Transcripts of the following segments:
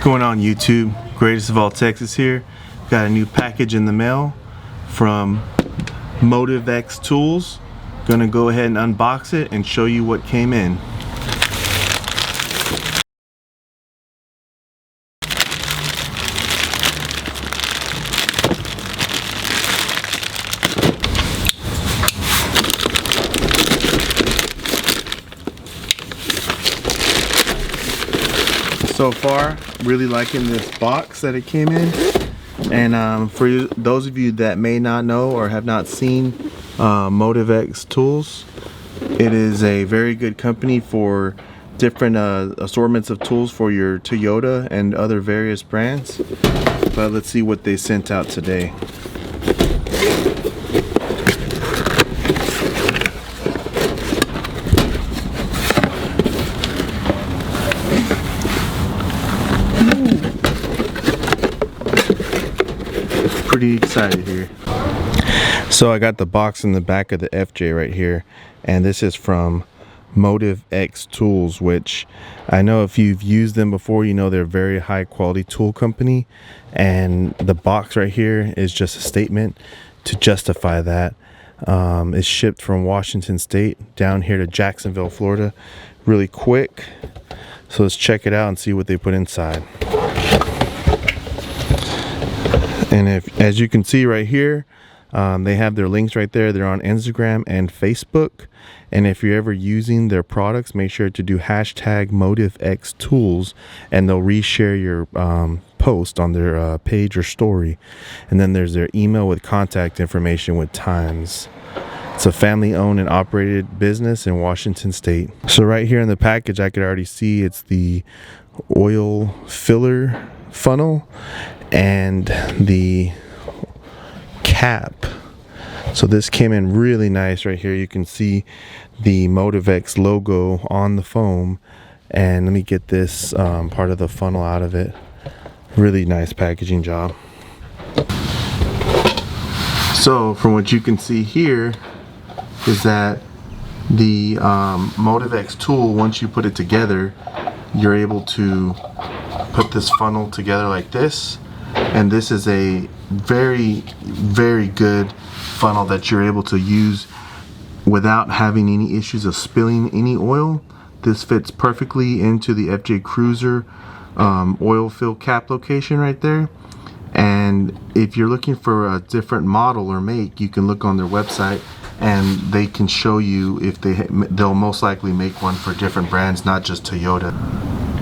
Going on YouTube, Greatest of All Texas here. Got a new package in the mail from MotivX Tools. Gonna go ahead and unbox it and show you what came in. So far, really liking this box that it came in. And for those of you that may not know or have not seen MotivX Tools, it is a very good company for different assortments of tools for your Toyota and other various brands. But let's see what they sent out today. Pretty excited here. So I got the box in the back of the FJ right here, and this is from MotivX Tools, which I know if you've used them before, you know they're a very high quality tool company, and the box right here is just a statement to justify that. It's shipped from Washington State down here to Jacksonville, Florida, really quick. So let's check it out and see what they put inside. And as you can see right here, they have their links right there. They're on Instagram and Facebook. And if you're ever using their products, make sure to do hashtag MotivX Tools, and they'll reshare your post on their page or story. And then there's their email with contact information with times. It's a family-owned and operated business in Washington State. So right here in the package, I could already see it's the oil filler funnel and the cap. So this came in really nice right here. You can see the MotivX logo on the foam, and let me get this part of the funnel out of it. Really nice packaging job. So from what you can see here is that the MotivX tool, once you put it together, you're able to put this funnel together like this. And this is a very, very good funnel that you're able to use without having any issues of spilling any oil. This fits perfectly into the FJ Cruiser oil fill cap location right there. And if you're looking for a different model or make, you can look on their website and they can show you if they'll most likely make one for different brands, not just Toyota.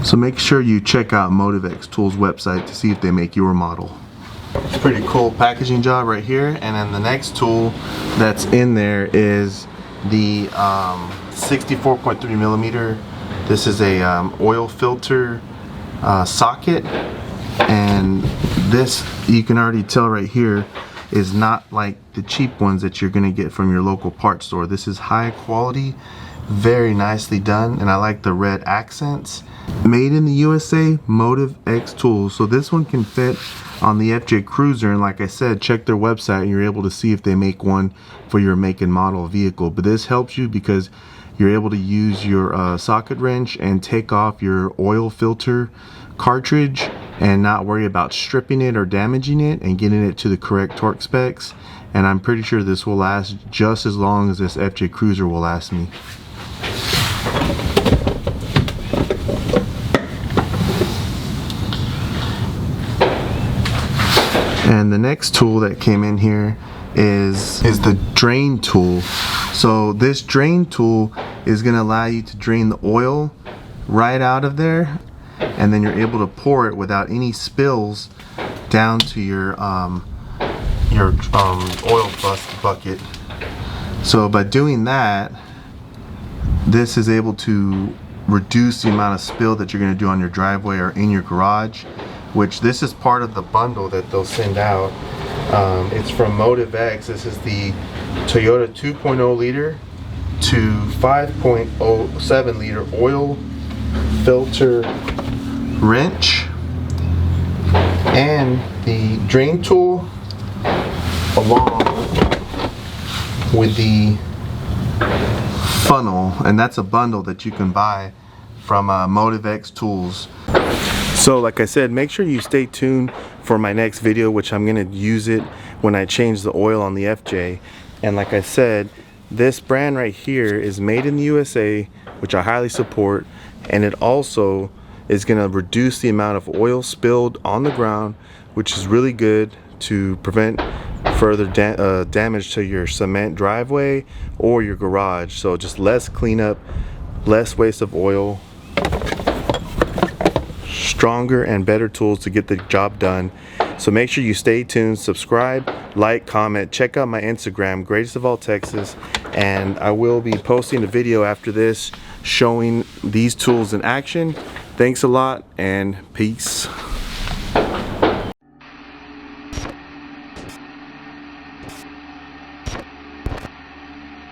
So make sure you check out MotivX Tools website to see if they make your model. It's a pretty cool packaging job right here. And then the next tool that's in there is the 64.3 millimeter. This is a oil filter socket, and this, you can already tell right here, is not like the cheap ones that you're gonna get from your local parts store. This is high quality, very nicely done, and I like the red accents. Made in the USA, MotivX Tools. So this one can fit on the FJ Cruiser, and like I said, check their website and you're able to see if they make one for your make and model vehicle. But this helps you because you're able to use your socket wrench and take off your oil filter cartridge and not worry about stripping it or damaging it, and getting it to the correct torque specs. And I'm pretty sure this will last just as long as this FJ Cruiser will last me. And the next tool that came in here is the drain tool. So this drain tool is going to allow you to drain the oil right out of there, and then you're able to pour it without any spills down to your oil bucket. So by doing that, this is able to reduce the amount of spill that you're going to do on your driveway or in your garage, which this is part of the bundle that they'll send out. It's from MotivX. This is the Toyota 2.0 liter to 5.07 liter oil filter wrench, and the drain tool along with the funnel, and that's a bundle that you can buy from MotivX Tools. So like I said, make sure you stay tuned for my next video, which I'm going to use it when I change the oil on the FJ. And like I said, this brand right here is made in the USA, which I highly support, and it also is going to reduce the amount of oil spilled on the ground, which is really good to prevent further damage to your cement driveway or your garage. So just less cleanup, less waste of oil, stronger and better tools to get the job done. So make sure you stay tuned, subscribe, like, comment, check out my Instagram, Greatest of All Texas, and I will be posting a video after this showing these tools in action. Thanks a lot and peace.